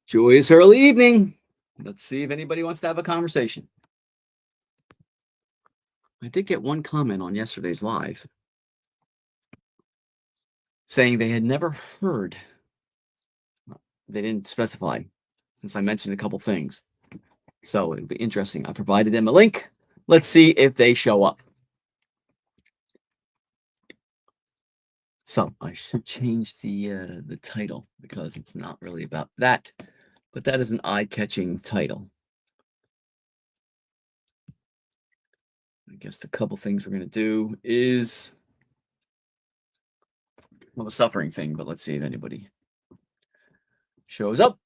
Joyous early evening. Let's see if anybody wants to have a conversation. I did get one comment on yesterday's live saying they had never heard, they didn't specify since I mentioned a couple things. So it'll be interesting. I provided them a link. Let's see if they show up. So I should change the title because it's not really about that, but that is an eye-catching title. I guess the couple things we're going to do is a suffering thing, but let's see if anybody shows up.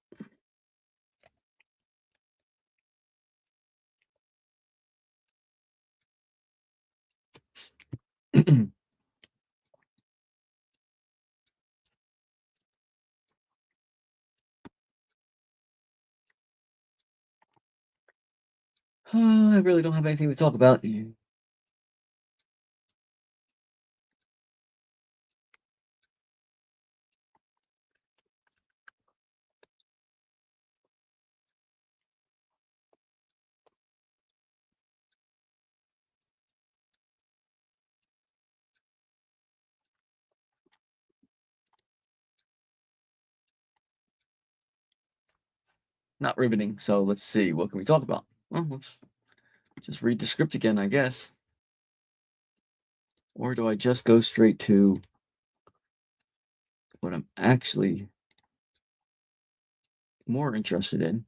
I really don't have anything to talk about. Not riveting. So let's see. What can we talk about? Well, let's just read the script again, I guess. Or do I just go straight to what I'm actually more interested in?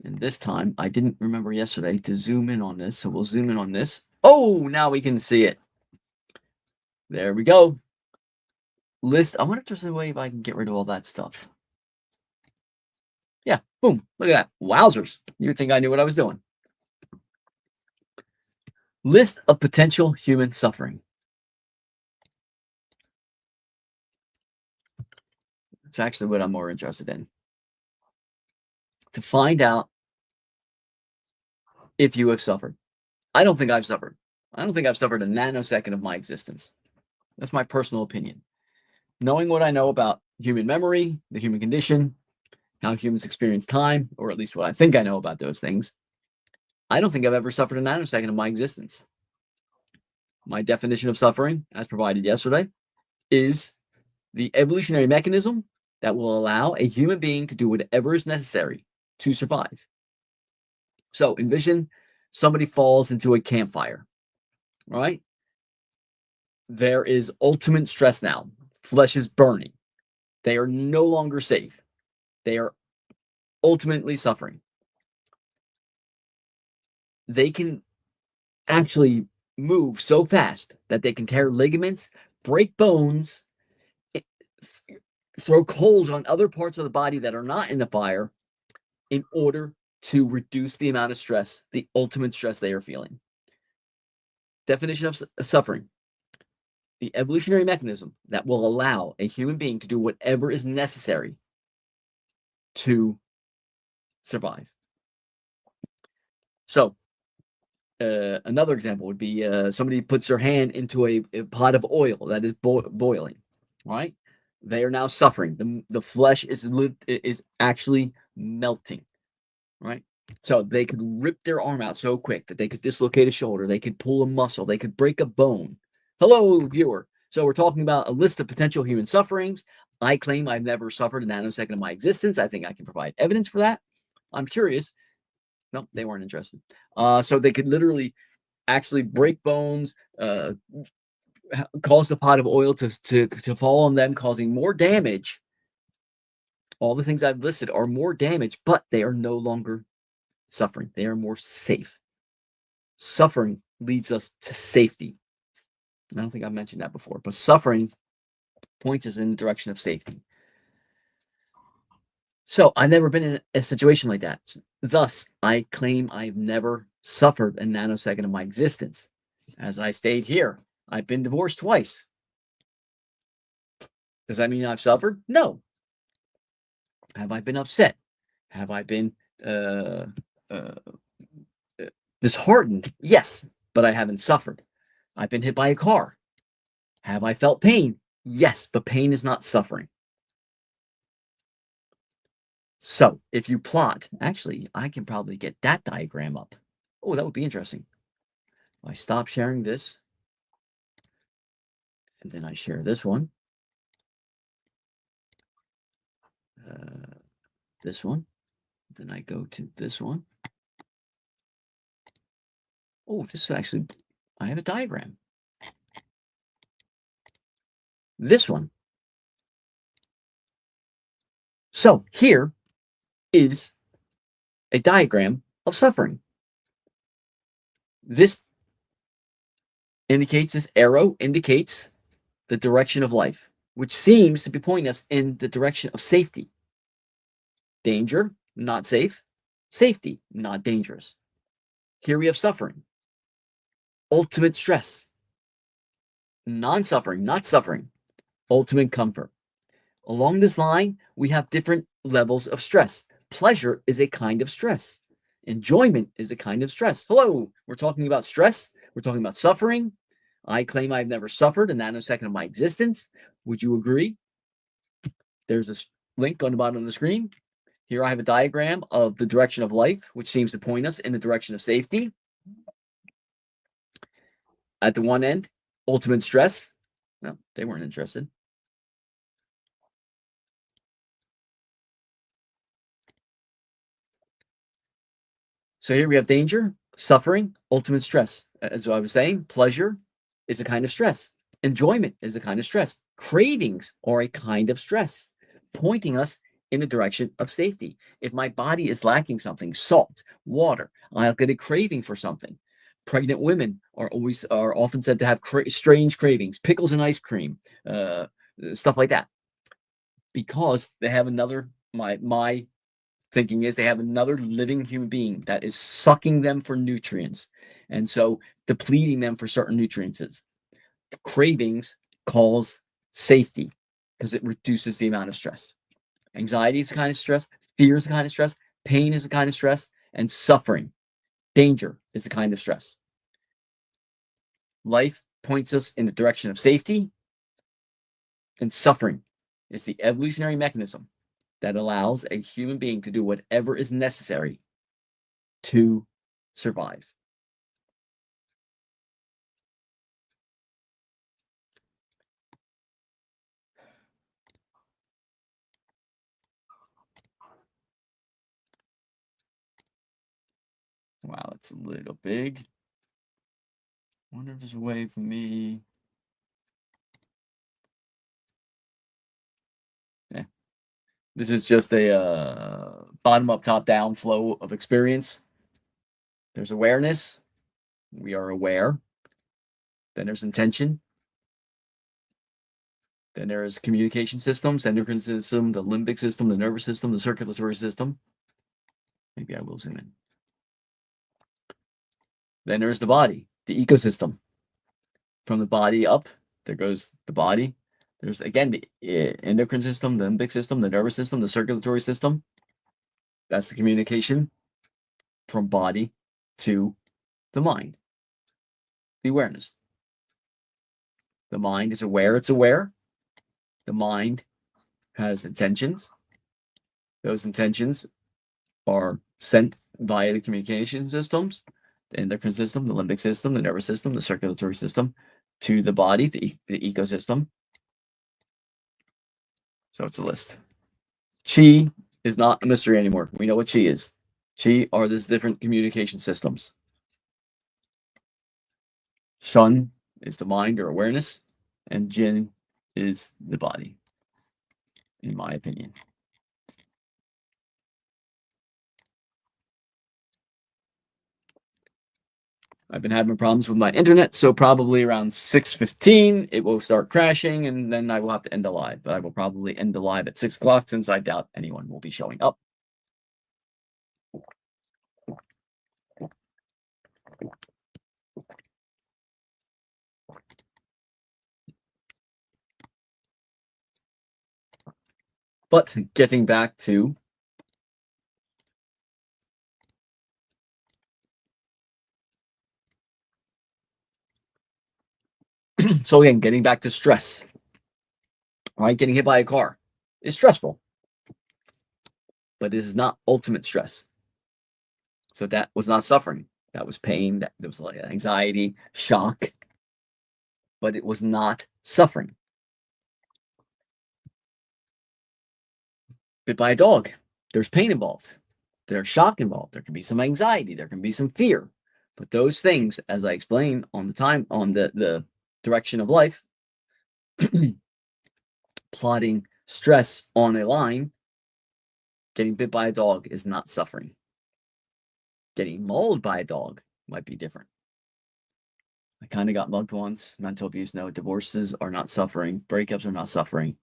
And this time, I didn't remember yesterday to zoom in on this. So we'll zoom in on this. Oh, now we can see it. There we go. List. I wonder if there's a way if I can get rid of all that stuff. Yeah, boom. Look at that. Wowzers. You'd think I knew what I was doing. List of potential human suffering. It's actually what I'm more interested in. To find out if you have suffered. I don't think I've suffered. I don't think I've suffered a nanosecond of my existence. That's my personal opinion. Knowing what I know about human memory, the human condition, how humans experience time, or at least what I think I know about those things, I don't think I've ever suffered a nanosecond of my existence. My definition of suffering, as provided yesterday, is the evolutionary mechanism that will allow a human being to do whatever is necessary to survive. So envision somebody falls into a campfire, right? There is ultimate stress now. Flesh is burning. They are no longer safe. They are ultimately suffering. They can actually move so fast that they can tear ligaments, break bones, throw coals on other parts of the body that are not in the fire in order to reduce the amount of stress, the ultimate stress they are feeling. Definition of suffering: the evolutionary mechanism that will allow a human being to do whatever is necessary to survive. So, another example would be somebody puts their hand into a pot of oil that is boiling, right? They are now suffering. The flesh is actually melting, right? So they could rip their arm out so quick that they could dislocate a shoulder, they could pull a muscle, they could break a bone. Hello, viewer. So we're talking about a list of potential human sufferings. I claim I've never suffered a nanosecond of my existence. I think I can provide evidence for that. I'm curious. No, they weren't interested. So they could literally actually break bones, cause the pot of oil to fall on them, causing more damage. All the things I've listed are more damage, but they are no longer suffering. They are more safe. Suffering leads us to safety. I don't think I've mentioned that before, but suffering points us in the direction of safety. So I've never been in a situation like that. Thus, I claim I've never suffered a nanosecond of my existence. As I stayed here, I've been divorced twice. Does that mean I've suffered? No. Have I been upset? Have I been uh, uh, disheartened? Yes, but I haven't suffered. I've been hit by a car. Have I felt pain? Yes, but pain is not suffering. So if you plot, actually, I can probably get that diagram up. Oh, that would be interesting. I stop sharing this, and then I share this one, uh, this one. Then I go to this one. Oh, this is actually, I have a diagram. This one. So here is a diagram of suffering. This arrow indicates the direction of life, which seems to be pointing us in the direction of safety. Danger, not safe. Safety, not dangerous. Here we have suffering. Ultimate stress. Non-suffering, not suffering. Ultimate comfort. Along this line, we have different levels of stress. Pleasure is a kind of stress. Enjoyment is a kind of stress. Hello, we're talking about stress. We're talking about suffering. I claim I've never suffered a nanosecond of my existence. Would you agree? There's a link on the bottom of the screen. Here I have a diagram of the direction of life, which seems to point us in the direction of safety. At the one end, ultimate stress. No, they weren't interested. So here we have danger, suffering, ultimate stress. As I was saying, pleasure is a kind of stress. Enjoyment is a kind of stress. Cravings are a kind of stress, pointing us in the direction of safety. If my body is lacking something, salt, water, I'll get a craving for something. Pregnant women are often said to have strange cravings, pickles and ice cream, stuff like that, because they have another my thinking is they have another living human being that is sucking them for nutrients, and so depleting them for certain nutrients. Cravings cause safety because it reduces the amount of stress. Anxiety is a kind of stress, fear is a kind of stress, pain is a kind of stress, and suffering, danger is a kind of stress. Life points us in the direction of safety, and suffering is the evolutionary mechanism that allows a human being to do whatever is necessary to survive. Wow, it's a little big. Wonder if there's a way for me. Yeah. This is just a bottom up, top down flow of experience. There's awareness. We are aware. Then there's intention. Then there's communication systems, endocrine system, the limbic system, the nervous system, the circulatory system. Maybe I will zoom in. Then there's the body, the ecosystem. From the body up, there goes the body. There's again the endocrine system, the limbic system, the nervous system, the circulatory system. That's the communication from body to the mind, the awareness. The mind is aware, it's aware. The mind has intentions. Those intentions are sent via the communication systems, the endocrine system, the limbic system, the nervous system, the circulatory system, to the body, the ecosystem. So it's a list. Chi is not a mystery anymore. We know what chi is. Chi are these different communication systems. Shan is the mind or awareness, and Jin is the body, in my opinion. I've been having problems with my internet, so probably around 6:15 it will start crashing, and then I will have to end the live. But I will probably end the live at 6 o'clock since I doubt anyone will be showing up. But getting back to so again, getting back to stress, right? Getting hit by a car is stressful. but this is not ultimate stress. So that was not suffering. That was pain. That was like anxiety, shock, but it was not suffering. Bit by a dog, there's pain involved. There's shock involved. There can be some anxiety. There can be some fear. But those things, as I explained on the direction of life, plotting stress on a line, getting bit by a dog is not suffering. Getting mauled by a dog might be different. I kind of got mugged once. Mental abuse, no. Divorces are not suffering. Breakups are not suffering.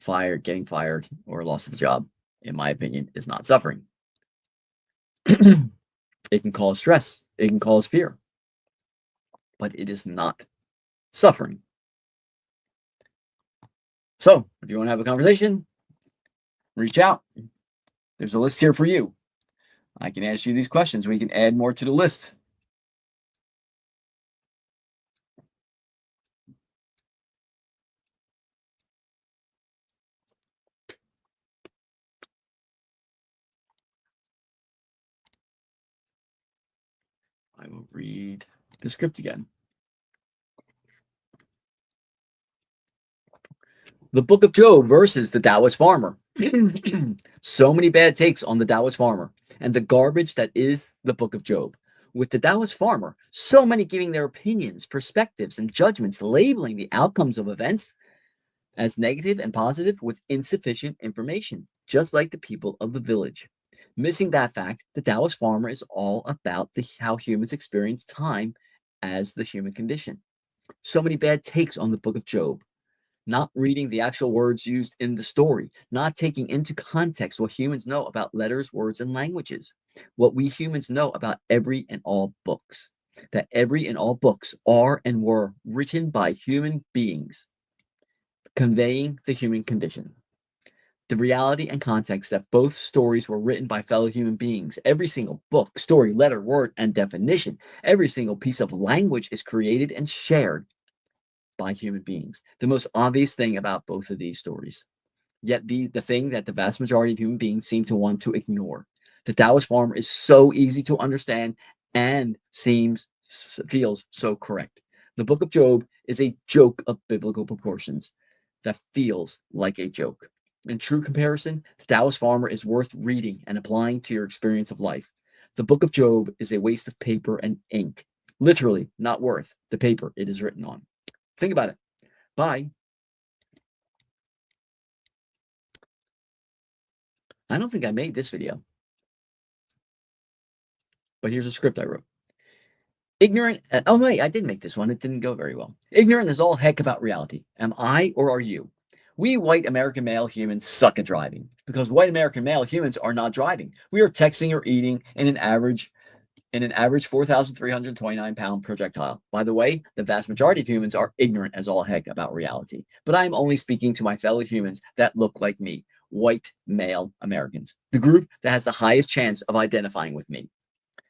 Getting fired, or loss of a job, in my opinion, is not suffering. It can cause stress. It can cause fear. But it is not suffering. So, if you want to have a conversation, reach out. There's a list here for you. I can ask you these questions. We can add more to the list. I will read the script again. The Book of Job versus the Taoist farmer. So many bad takes on the Taoist farmer and the garbage that is the Book of Job. With the Taoist farmer, so many giving their opinions, perspectives, and judgments, labeling the outcomes of events as negative and positive with insufficient information, just like the people of the village. Missing that fact, the Taoist farmer is all about how humans experience time as the human condition. So many bad takes on the Book of Job. Not reading the actual words used in the story, not taking into context what humans know about letters, words, and languages, what we humans know about every and all books, that every and all books are and were written by human beings, conveying the human condition. The reality and context that both stories were written by fellow human beings. Every single book, story, letter, word, and definition, every single piece of language is created and shared by human beings. The most obvious thing about both of these stories. Yet the thing that the vast majority of human beings seem to want to ignore. The Taoist farmer is so easy to understand and feels so correct. The Book of Job is a joke of biblical proportions that feels like a joke. In true comparison, the Taoist farmer is worth reading and applying to your experience of life. The Book of Job is a waste of paper and ink. Literally, not worth the paper it is written on. Think about it. Bye. I don't think I made this video. But here's a script I wrote. Ignorant. Oh, wait, I did make this one. It didn't go very well. Ignorant is all heck about reality. Am I or are you? We white American male humans suck at driving because white American male humans are not driving. We are texting or eating in an average 4,329-pound projectile. By the way, the vast majority of humans are ignorant as all heck about reality. But I'm only speaking to my fellow humans that look like me, white male Americans, the group that has the highest chance of identifying with me,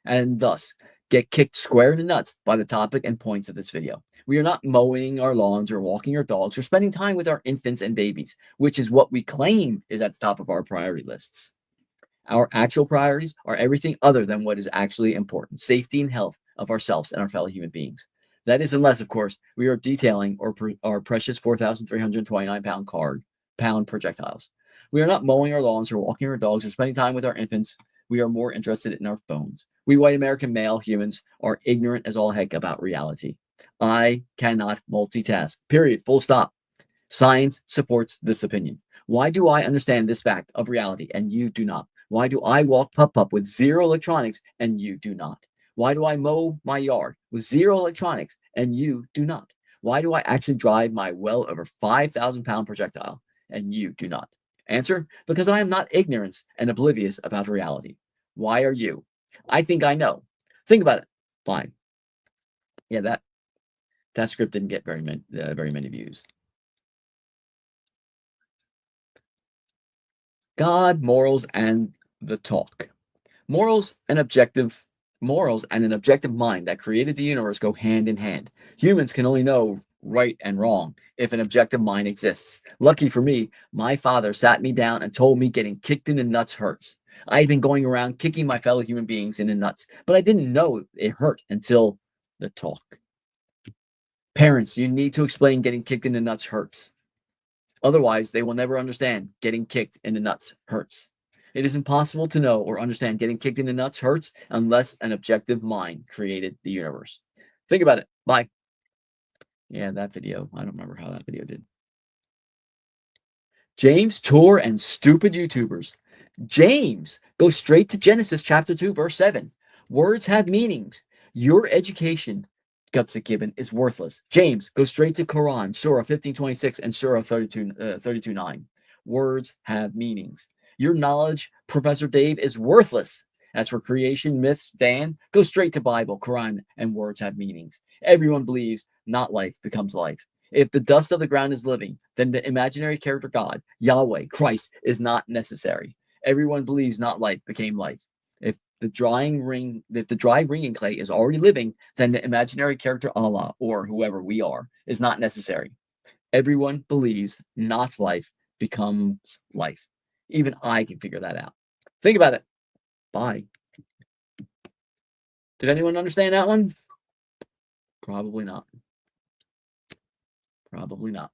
and thus get kicked square in the nuts by the topic and points of this video. We are not mowing our lawns or walking our dogs or spending time with our infants and babies, which is what we claim is at the top of our priority lists. Our actual priorities are everything other than what is actually important, safety and health of ourselves and our fellow human beings. That is unless, of course, we are detailing our precious 4,329-pound projectiles. We are not mowing our lawns or walking our dogs or spending time with our infants. We are more interested in our phones. We white American male humans are ignorant as all heck about reality. I cannot multitask, period, full stop. Science supports this opinion. Why do I understand this fact of reality and you do not? Why do I walk pup with zero electronics and you do not? Why do I mow my yard with zero electronics and you do not? Why do I actually drive my well over 5,000-pound projectile and you do not? Answer, because I am not ignorant and oblivious about reality. Why are you? I think I know. Think about it. Fine. Yeah, that script didn't get very many views. God, morals, and the talk. Morals and an objective mind that created the universe go hand in hand. Humans can only know right and wrong if an objective mind exists. Lucky for me, my father sat me down and told me getting kicked in the nuts hurts. I had been going around kicking my fellow human beings in the nuts, but I didn't know it hurt until the talk. Parents, you need to explain getting kicked in the nuts hurts. Otherwise, they will never understand getting kicked in the nuts hurts. It is impossible to know or understand getting kicked in the nuts hurts unless an objective mind created the universe. Think about it. Bye. Yeah, that video. I don't remember how that video did. James, Tor, and stupid YouTubers. James, go straight to Genesis chapter 2, verse 7. Words have meanings. Your education, Gutsit Gibbon, is worthless. James, go straight to Quran, Surah 15:26 and Surah 32:9. Words have meanings. Your knowledge, Professor Dave, is worthless. As for creation myths, Dan, go straight to Bible, Quran, and words have meanings. Everyone believes not life becomes life. If the dust of the ground is living, then the imaginary character God, Yahweh, Christ, is not necessary. Everyone believes not life became life. If the dry ringing clay is already living, then the imaginary character Allah, or whoever we are, is not necessary. Everyone believes not life becomes life. Even I can figure that out. Think about it. Bye. Did anyone understand that one? Probably not. Probably not.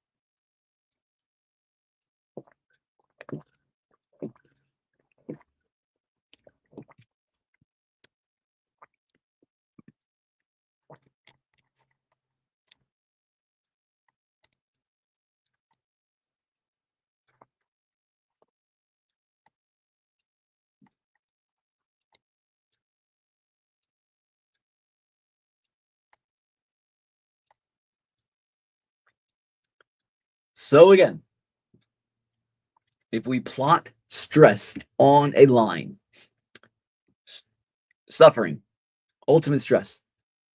So again, if we plot stress on a line, suffering, ultimate stress,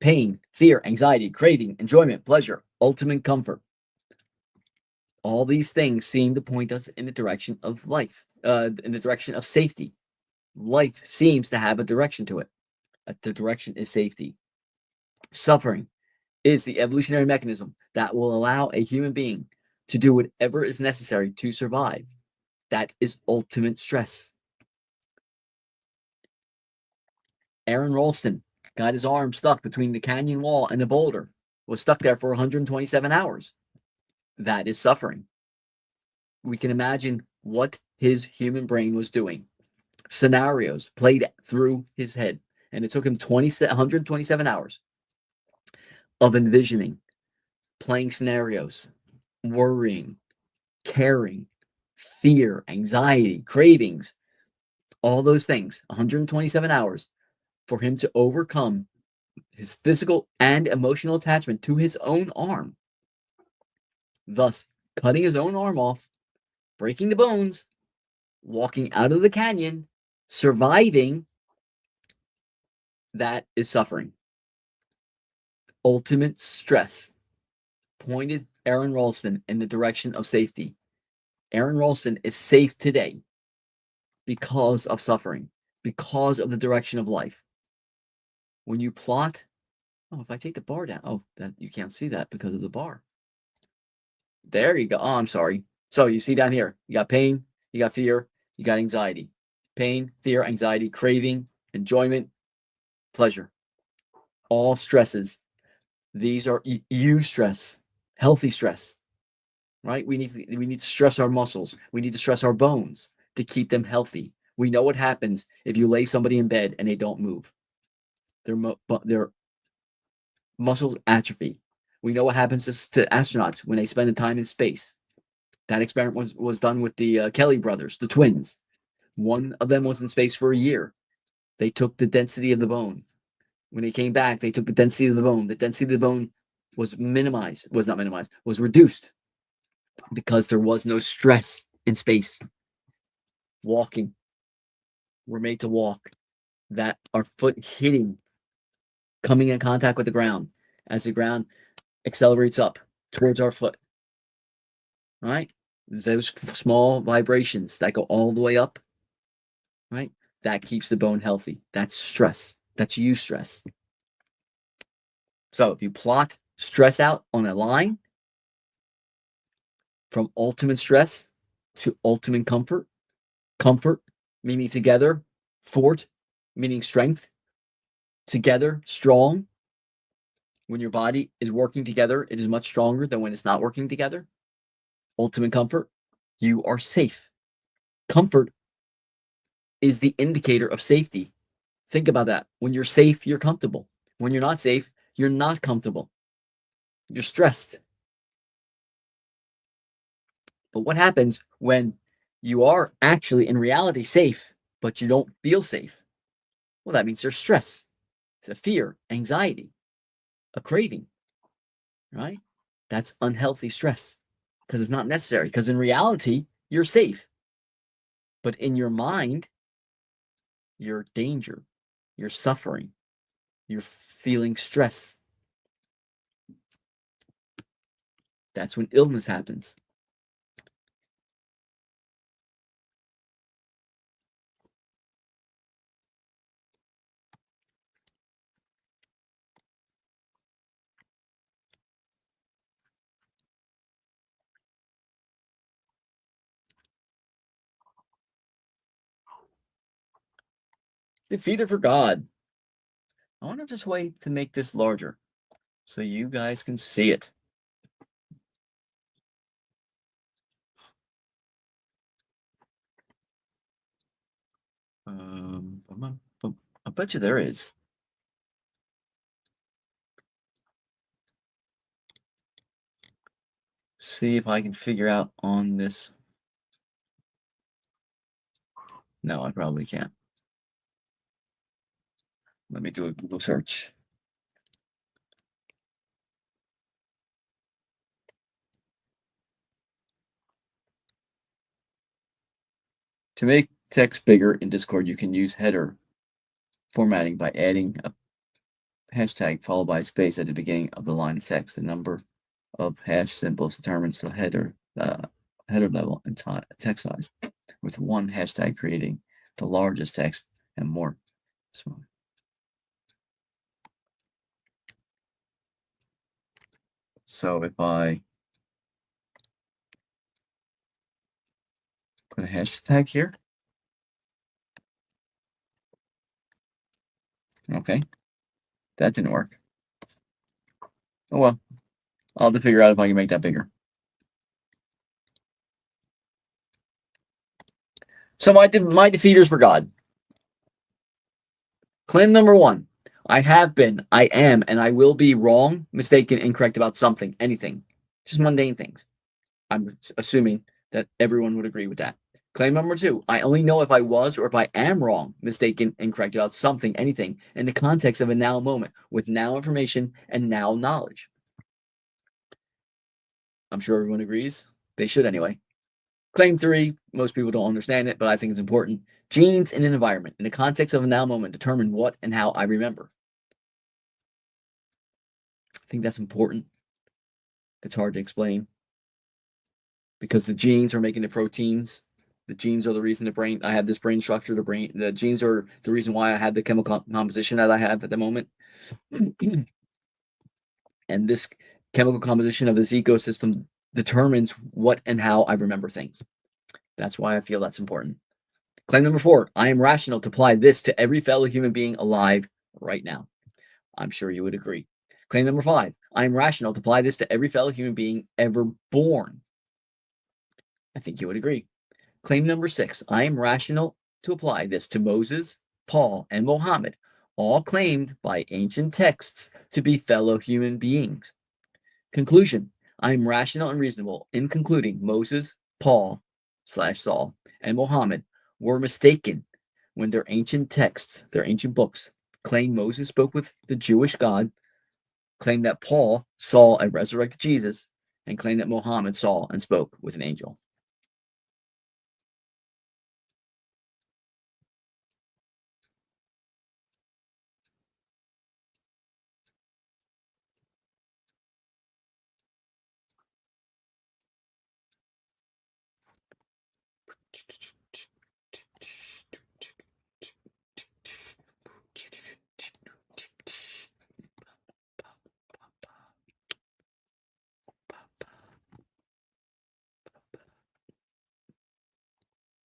pain, fear, anxiety, craving, enjoyment, pleasure, ultimate comfort. All these things seem to point us in the direction of life, in the direction of safety. Life seems to have a direction to it. The direction is safety. Suffering is the evolutionary mechanism that will allow a human being to do whatever is necessary to survive. That is ultimate stress. Aaron Ralston got his arm stuck between the canyon wall and the boulder, was stuck there for 127 hours. That is suffering. We can imagine what his human brain was doing. Scenarios played through his head, and it took him 127 hours of envisioning, playing scenarios, worrying, caring, fear, anxiety, cravings, all those things. 127 hours for him to overcome his physical and emotional attachment to his own arm, thus cutting his own arm off, breaking the bones, walking out of the canyon, surviving. That is suffering. Ultimate stress pointed Aaron Ralston in the direction of safety. Aaron Ralston is safe today because of suffering, because of the direction of life. When you plot, if I take the bar down, that you can't see that because of the bar. There you go. Oh, I'm sorry. So you see down here, you got pain, you got fear, you got anxiety. Pain, fear, anxiety, craving, enjoyment, pleasure. All stresses. These are eustress, healthy stress, right? We need to stress our muscles. We need to stress our bones to keep them healthy. We know what happens if you lay somebody in bed and they don't move. Their muscles atrophy. We know what happens to astronauts when they spend time in space. That experiment was done with the Kelly brothers, the twins. One of them was in space for a year. They took the density of the bone. When they came back, they took the density of the bone. The density of the bone was reduced because there was no stress in space. Walking. We're made to walk. That our foot hitting, coming in contact with the ground as the ground accelerates up towards our foot. Right? Those small vibrations that go all the way up, right? That keeps the bone healthy. That's stress. That's eustress. So if you plot stress out on a line from ultimate stress to ultimate comfort, comfort meaning together. Fort, meaning strength. Together, strong. When your body is working together, it is much stronger than when it's not working together. Ultimate comfort, you are safe. Comfort is the indicator of safety. Think about that. When you're safe, you're comfortable. When you're not safe, you're not comfortable. You're stressed. But what happens when you are actually in reality safe, but you don't feel safe? Well, that means there's stress, it's a fear, anxiety, a craving, right? That's unhealthy stress because it's not necessary. Because in reality, you're safe. But in your mind, you're danger, you're suffering, you're feeling stress. That's when illness happens. Defeated for God. I want to just wait to make this larger so you guys can see it. I bet you there is. See if I can figure out on this. No, I probably can't. Let me do a Google search. To make text bigger in Discord, you can use header formatting by adding a hashtag followed by a space at the beginning of the line of text. The number of hash symbols determines the header level and text size, with one hashtag creating the largest text and more. So if I put a hashtag here, okay, that didn't work. Oh well, I'll have to figure out if I can make that bigger. So my defeaters for God. Claim number one. I have been, I am, and I will be wrong, mistaken, incorrect about something, anything. Just mundane things. I'm assuming that everyone would agree with that. Claim number two. I only know if I was or if I am wrong, mistaken, incorrect about something, anything, in the context of a now moment, with now information and now knowledge. I'm sure everyone agrees. They should anyway. Claim three, most people don't understand it, but I think it's important. Genes in an environment, in the context of a now moment, determine what and how I remember. I think that's important. It's hard to explain because the genes are making the proteins. The genes are the reason I have this brain structure. The genes are the reason why I had the chemical composition that I have at the moment. And this chemical composition of this ecosystem determines what and how I remember things. That's why I feel that's important. Claim number four, I am rational to apply this to every fellow human being alive right now. I'm sure you would agree. Claim number five, I am rational to apply this to every fellow human being ever born. I think you would agree. Claim number six, I am rational to apply this to Moses, Paul, and Mohammed, all claimed by ancient texts to be fellow human beings. Conclusion, I am rational and reasonable in concluding Moses, Paul / Saul, and Mohammed were mistaken when their ancient texts, their ancient books, claim Moses spoke with the Jewish God, claim that Paul saw a resurrected Jesus, and claim that Mohammed saw and spoke with an angel.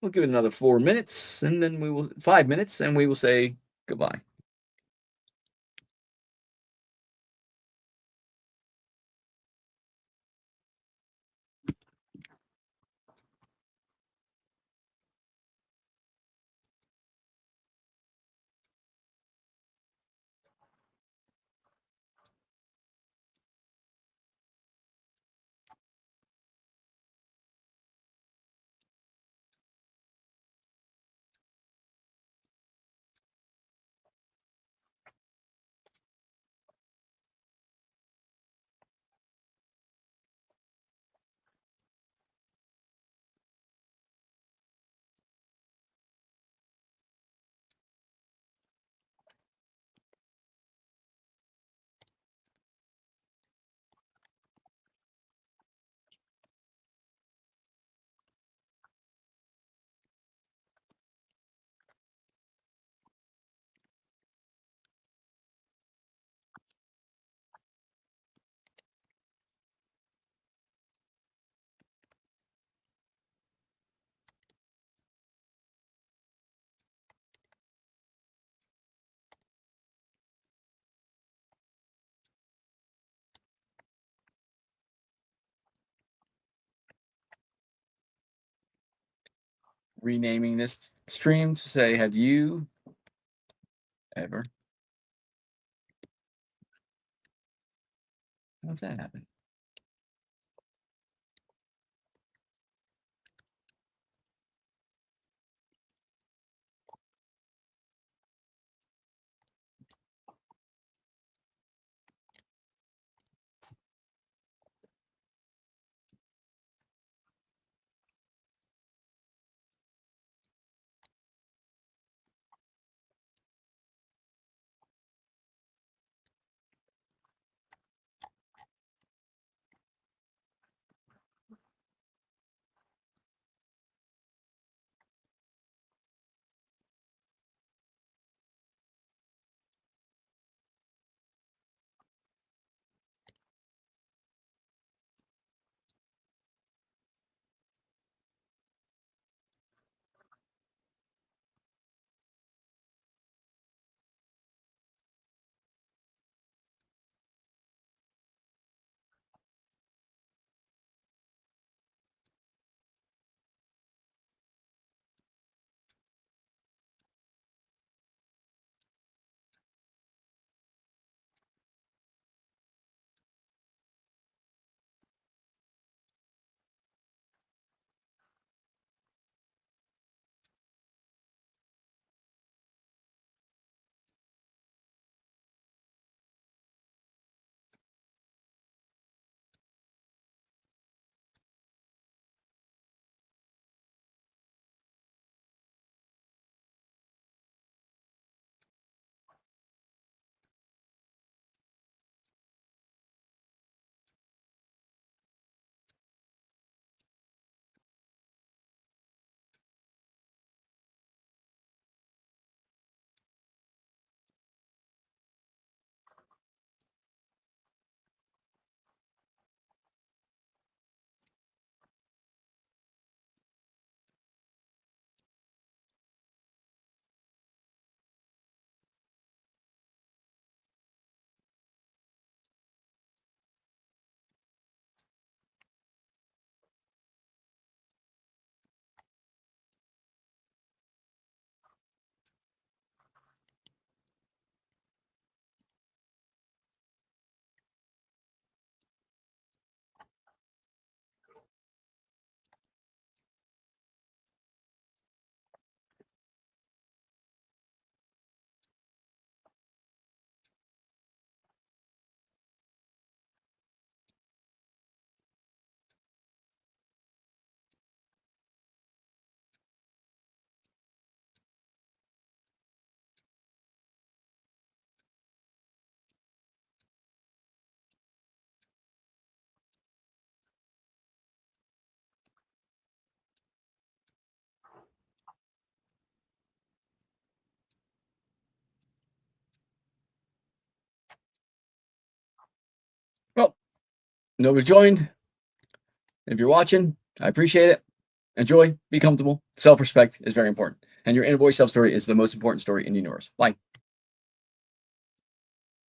We'll give it another 4 minutes, and then 5 minutes, and we will say goodbye. Renaming this stream to say, have you ever? How's that happen? Well, nobody's joined. If you're watching, I appreciate it. Enjoy, be comfortable. Self respect is very important. And your inner voice self story is the most important story in the universe. Bye.